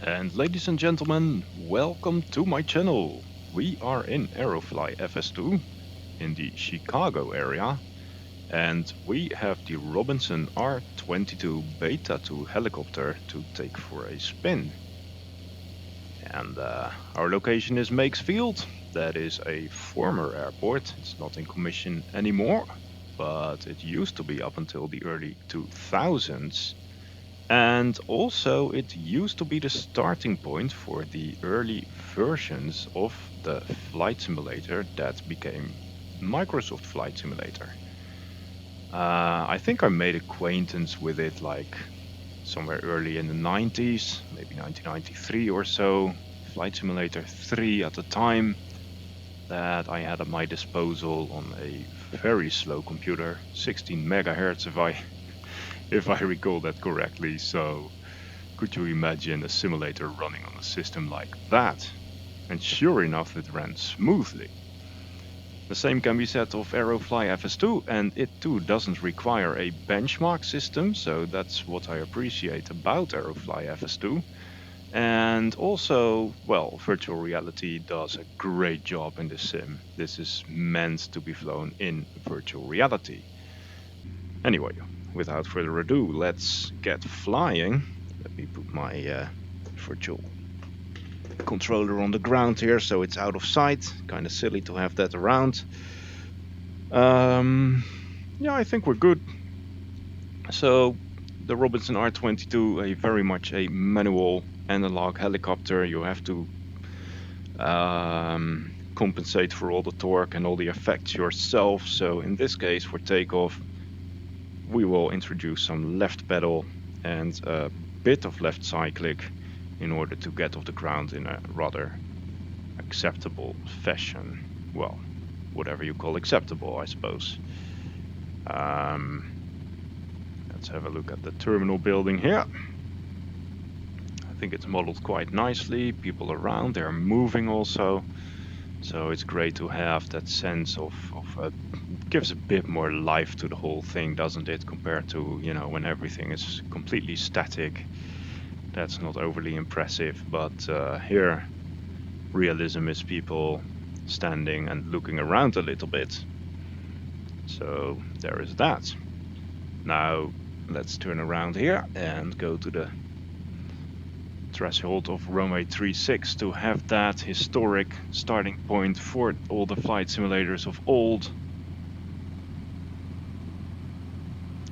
And ladies and gentlemen, welcome to my channel. We are in Aerofly fs2 in the Chicago area, and we have the Robinson R22 Beta 2 helicopter to take for a spin. And our location is Makes Field. That is a former airport. It's not in commission anymore, but it used to be up until the early 2000s. And also, it used to be the starting point for the early versions of the flight simulator that became Microsoft Flight Simulator. I think I made acquaintance with it like somewhere early in the 90s, maybe 1993 or so. Flight Simulator 3 at the time that I had at my disposal on a very slow computer, 16 megahertz if I recall that correctly. So could you imagine a simulator running on a system like that? And sure enough, it ran smoothly. The same can be said of Aerofly fs2, and it too doesn't require a benchmark system, so that's what I appreciate about Aerofly fs2. And also, well, virtual reality does a great job in this sim. This is meant to be flown in virtual reality. Anyway, without further ado, let's get flying. Let me put my virtual controller on the ground here so it's out of sight. Kind of silly to have that around. Yeah, I think we're good. So the Robinson R22, a very much a manual analog helicopter. You have to compensate for all the torque and all the effects yourself. So in this case, for takeoff, we will introduce some left pedal and a bit of left side click in order to get off the ground in a rather acceptable fashion. Well, whatever you call acceptable, I suppose. Let's have a look at the terminal building here. I think it's modeled quite nicely. People around, they're moving also. So it's great to have that sense of gives a bit more life to the whole thing, doesn't it? Compared to, you know, when everything is completely static. That's not overly impressive, but here realism is people standing and looking around a little bit. So there is that. Now let's turn around here and go to the threshold of runway 36 to have that historic starting point for all the flight simulators of old.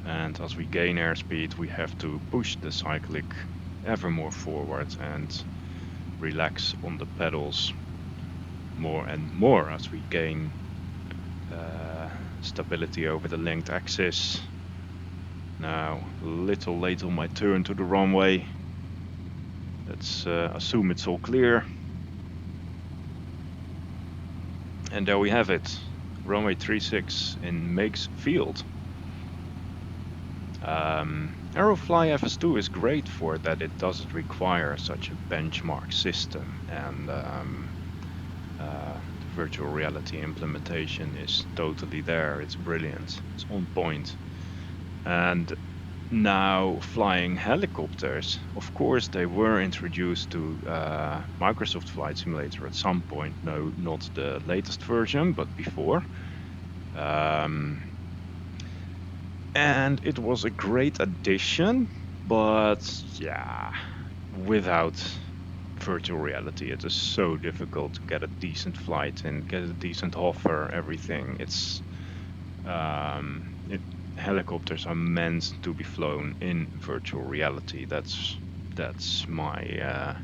And as we gain airspeed, we have to push the cyclic ever more forward and relax on the pedals more and more as we gain stability over the length axis. Now, a little late on my turn to the runway. Let's assume it's all clear. And there we have it, runway 36 in Makes Field. Aerofly fs2 is great for that it doesn't require such a benchmark system, and the virtual reality implementation is totally there. It's brilliant, it's on point. And now flying helicopters, of course they were introduced to Microsoft Flight Simulator at some point. No, not the latest version, but before. And it was a great addition, but yeah, without virtual reality it is so difficult to get a decent flight and get a decent hover, everything. It's helicopters are meant to be flown in virtual reality. That's my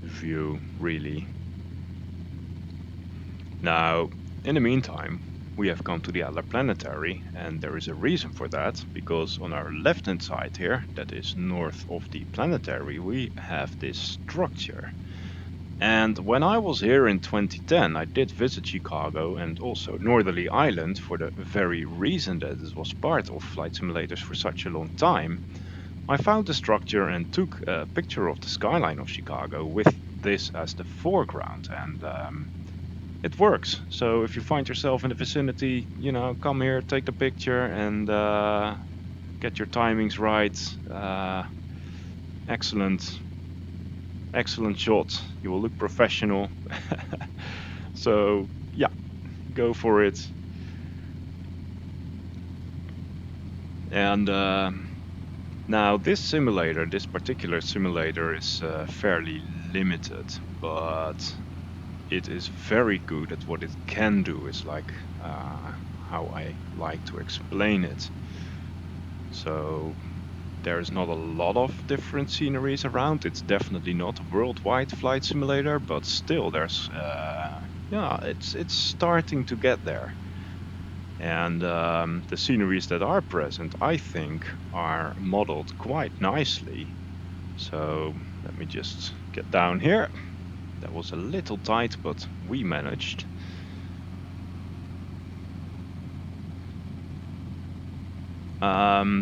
view, really. Now, in the meantime, we have come to the Adler Planetary, and there is a reason for that, because on our left hand side here, that is north of the planetary, we have this structure. And when I was here in 2010, I did visit Chicago and also Northerly Island for the very reason that it was part of flight simulators for such a long time. I found the structure and took a picture of the skyline of Chicago with this as the foreground, and it works. So if you find yourself in the vicinity, you know, come here, take the picture, and get your timings right. Excellent, excellent shot. You will look professional. So yeah, go for it. And now this particular simulator is fairly limited, but it is very good at what it can do. It's like how I like to explain it. So there's not a lot of different sceneries around. It's definitely not a worldwide flight simulator, but still there's yeah, it's starting to get there. And the sceneries that are present, I think, are modeled quite nicely. So let me just get down here. That was a little tight, but we managed.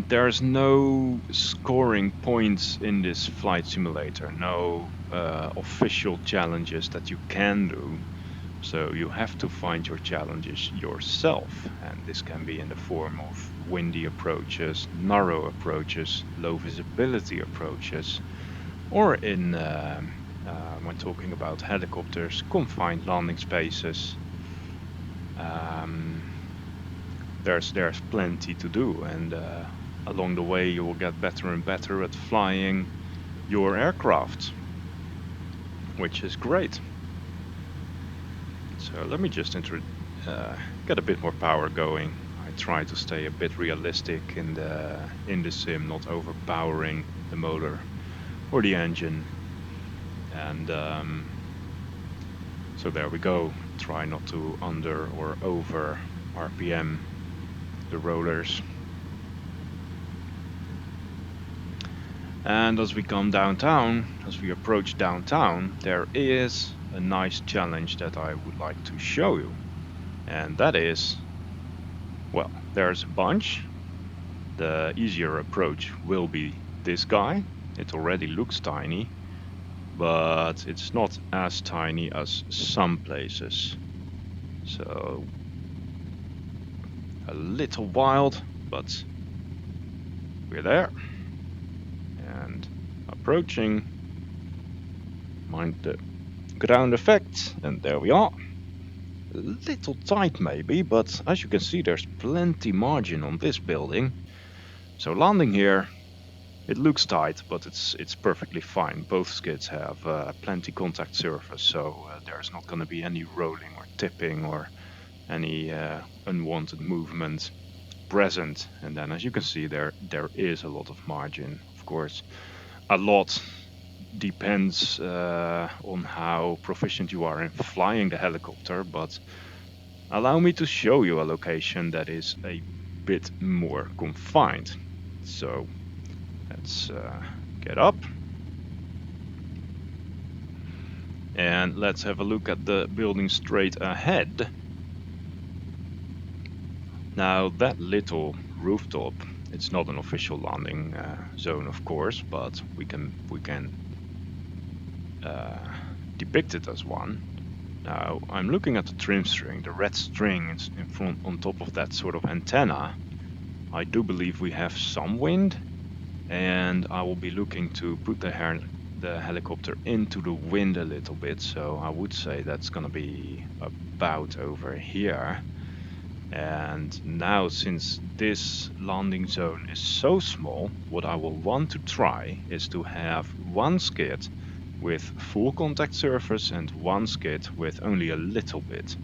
There's no scoring points in this flight simulator, no official challenges that you can do. So you have to find your challenges yourself, and this can be in the form of windy approaches, narrow approaches, low visibility approaches, or in when talking about helicopters, confined landing spaces. There's plenty to do, and along the way you will get better and better at flying your aircraft, which is great. So let me just get a bit more power going. I try to stay a bit realistic in the sim, not overpowering the motor or the engine. And so there we go. Try not to under or over RPM the rollers. And as we come downtown, as we approach downtown, there is a nice challenge that I would like to show you. And that is, well, there's a bunch. The easier approach will be this guy. It already looks tiny, but it's not as tiny as some places. So a little wild, but we're there. And approaching. Mind the ground effect, and there we are. A little tight maybe, but as you can see there's plenty margin on this building. So landing here, it looks tight, but it's perfectly fine. Both skids have plenty contact surface, so there's not going to be any rolling or tipping or any unwanted movement present. And then as you can see there is a lot of margin. Of course, a lot depends on how proficient you are in flying the helicopter, but allow me to show you a location that is a bit more confined. So let's get up and let's have a look at the building straight ahead. Now that little rooftop, it's not an official landing zone, of course, but we can depict it as one. Now I'm looking at the trim string, the red string is in front on top of that sort of antenna. I do believe we have some wind, and I will be looking to put the helicopter into the wind a little bit, so I would say that's gonna be about over here. And now, since this landing zone is so small, what I will want to try is to have one skid with full contact surface and one skid with only a little bit,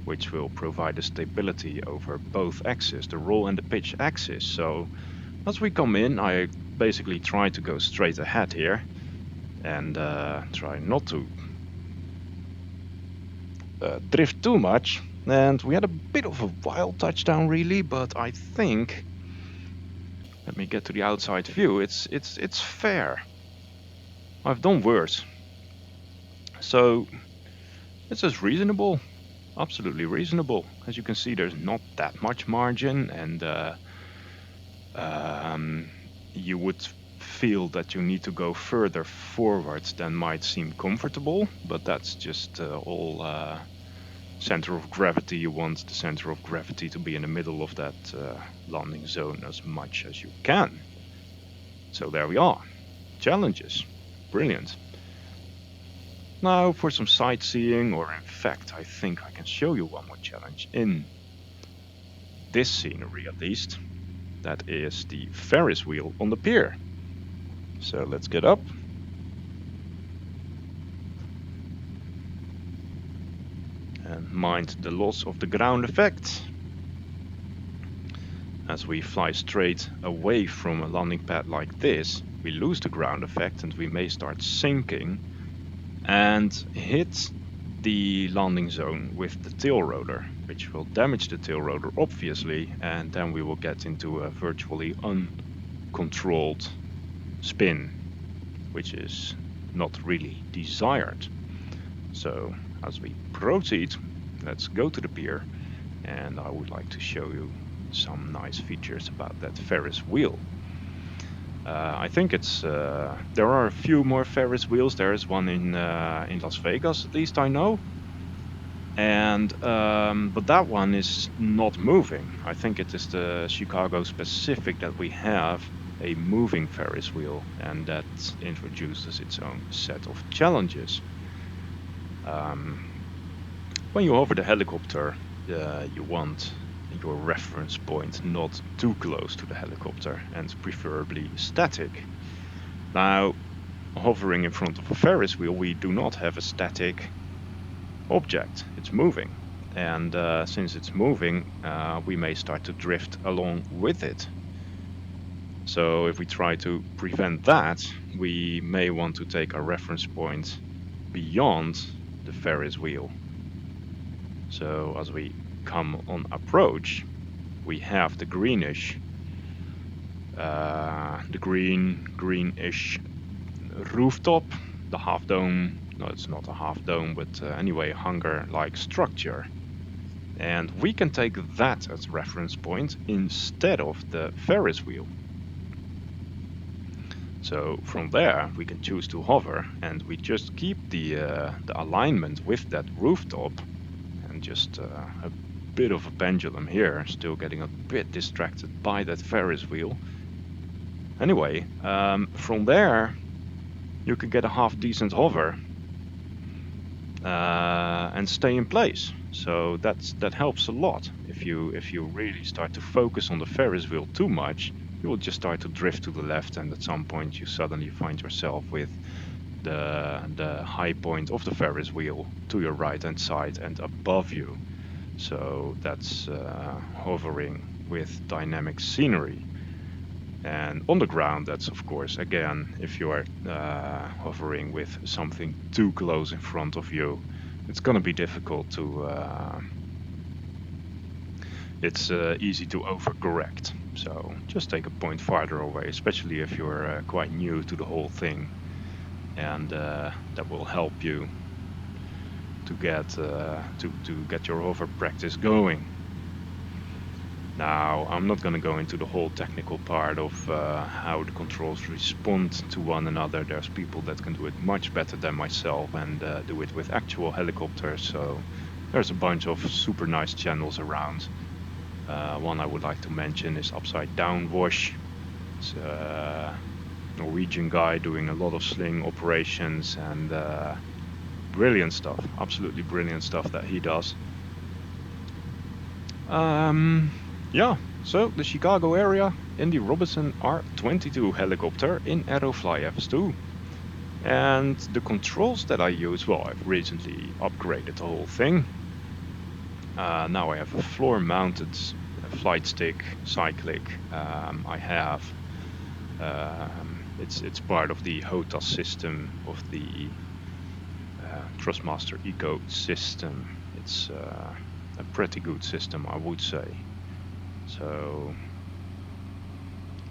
which will provide a stability over both axes, the roll and the pitch axis. So as we come in, I basically try to go straight ahead here and try not to drift too much. And we had a bit of a wild touchdown really, but I think, let me get to the outside view, it's fair. I've done worse. So it's just reasonable, absolutely reasonable. As you can see, there's not that much margin, and you would feel that you need to go further forwards than might seem comfortable, but that's just all center of gravity. You want the center of gravity to be in the middle of that landing zone as much as you can. So there we are. challenges. Brilliant. Now for some sightseeing, or in fact I think I can show you one more challenge in this scenery at least. That is the Ferris wheel on the pier. So let's get up. And mind the loss of the ground effect. As we fly straight away from a landing pad like this, we lose the ground effect and we may start sinking and hit the landing zone with the tail rotor, which will damage the tail rotor obviously, and then we will get into a virtually uncontrolled spin, which is not really desired. So as we proceed, let's go to the pier, and I would like to show you some nice features about that Ferris wheel. I think it's there are a few more Ferris wheels. There is one in Las Vegas, at least I know, and but that one is not moving. I think it is the Chicago specific that we have a moving Ferris wheel, and that introduces its own set of challenges. When you hover the helicopter, you want your reference point not too close to the helicopter, and preferably static. Now, hovering in front of a Ferris wheel, we do not have a static object. It's moving, and since it's moving, we may start to drift along with it. So if we try to prevent that, we may want to take our reference point beyond the Ferris wheel. So as we come on approach, we have the greenish, the greenish rooftop, the half dome. No, it's not a half dome, but anyway, hangar-like structure. And we can take that as reference point instead of the Ferris wheel. So from there we can choose to hover, and we just keep the alignment with that rooftop, and just a bit of a pendulum here, still getting a bit distracted by that Ferris wheel. Anyway, from there you can get a half decent hover and stay in place. So that helps a lot. If you really start to focus on the Ferris wheel too much, you will just start to drift to the left, and at some point you suddenly find yourself with the high point of the Ferris wheel to your right hand side and above you. So that's hovering with dynamic scenery. And on the ground, that's of course, again, if you are hovering with something too close in front of you, it's gonna be difficult to it's easy to overcorrect. So just take a point farther away, especially if you're quite new to the whole thing, and that will help you to get your hover practice going. Now, I'm not going to go into the whole technical part of how the controls respond to one another. There's people that can do it much better than myself, and do it with actual helicopters. So there's a bunch of super nice channels around. One I would like to mention is Upside Down Wash. It's a Norwegian guy doing a lot of sling operations, and brilliant stuff, absolutely brilliant stuff that he does. Yeah, so the Chicago area in the Robinson R22 helicopter in Aerofly fs2. And the controls that I use, well, I've recently upgraded the whole thing. Now I have a floor-mounted flight stick, cyclic. I have, it's part of the HOTAS system of the Thrustmaster Eco system. It's a pretty good system, I would say. So,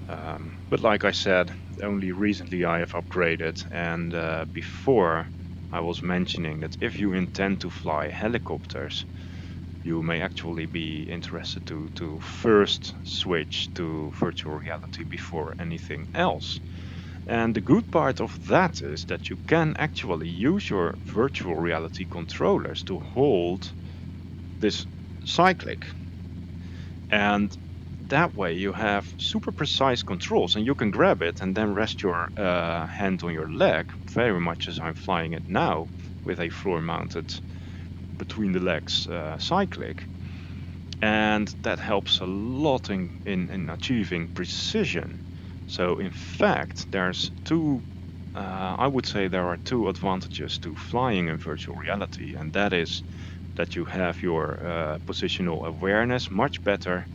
but like I said, only recently I have upgraded, and before I was mentioning that if you intend to fly helicopters, you may actually be interested to first switch to virtual reality before anything else. And the good part of that is that you can actually use your virtual reality controllers to hold this cyclic. And that way you have super precise controls, and you can grab it and then rest your hand on your leg, very much as I'm flying it now with a floor mounted between the legs cyclic. And that helps a lot in achieving precision. So in fact, there's I would say there are two advantages to flying in virtual reality, and that is that you have your positional awareness much better,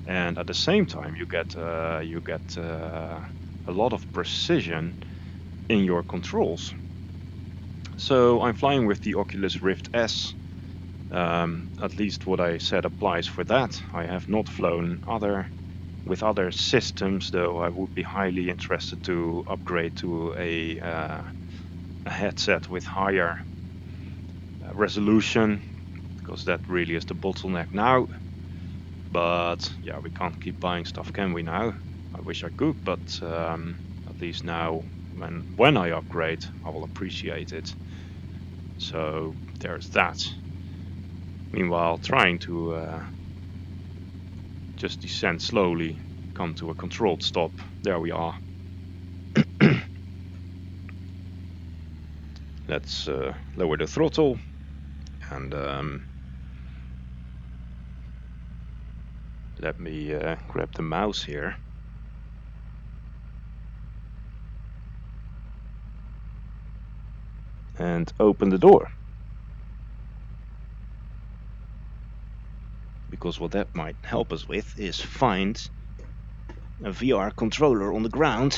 and at the same time you get a lot of precision in your controls. So I'm flying with the Oculus Rift S. At least what I said applies for that. I have not flown with other systems, though. I would be highly interested to upgrade to a headset with higher resolution, because that really is the bottleneck now. But yeah, we can't keep buying stuff, can we now? I wish I could, but at least now, when I upgrade, I will appreciate it. So there's that. Meanwhile, trying to just descend slowly, come to a controlled stop. There we are. Let's lower the throttle and let me grab the mouse here. And open the door. Because what that might help us with is find a VR controller on the ground.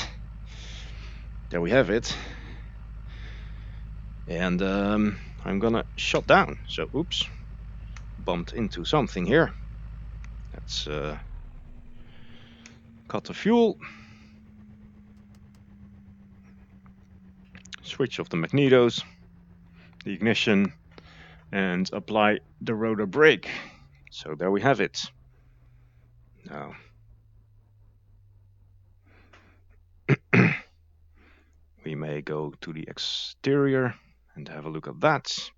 There we have it. And I'm gonna shut down. So, oops, bumped into something here. Let's cut the fuel. Switch off the magnetos, the ignition, and apply the rotor brake. So there we have it. Now, we may go to the exterior and have a look at that.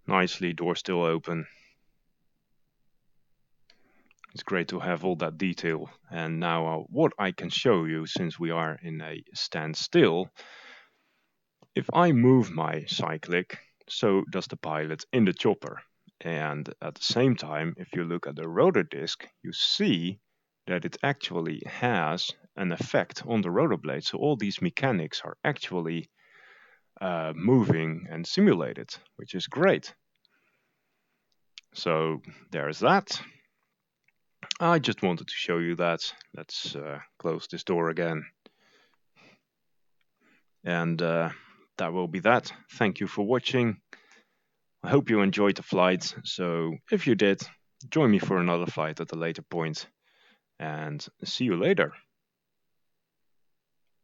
Nicely, door still open. It's great to have all that detail. And now what I can show you, since we are in a standstill, if I move my cyclic, so does the pilot in the chopper. And at the same time, if you look at the rotor disc, you see that it actually has an effect on the rotor blade. So all these mechanics are actually moving and simulated, which is great. So there's that. I just wanted to show you that. Let's close this door again. And that will be that. Thank you for watching. I hope you enjoyed the flight. So if you did, join me for another flight at a later point. And see you later.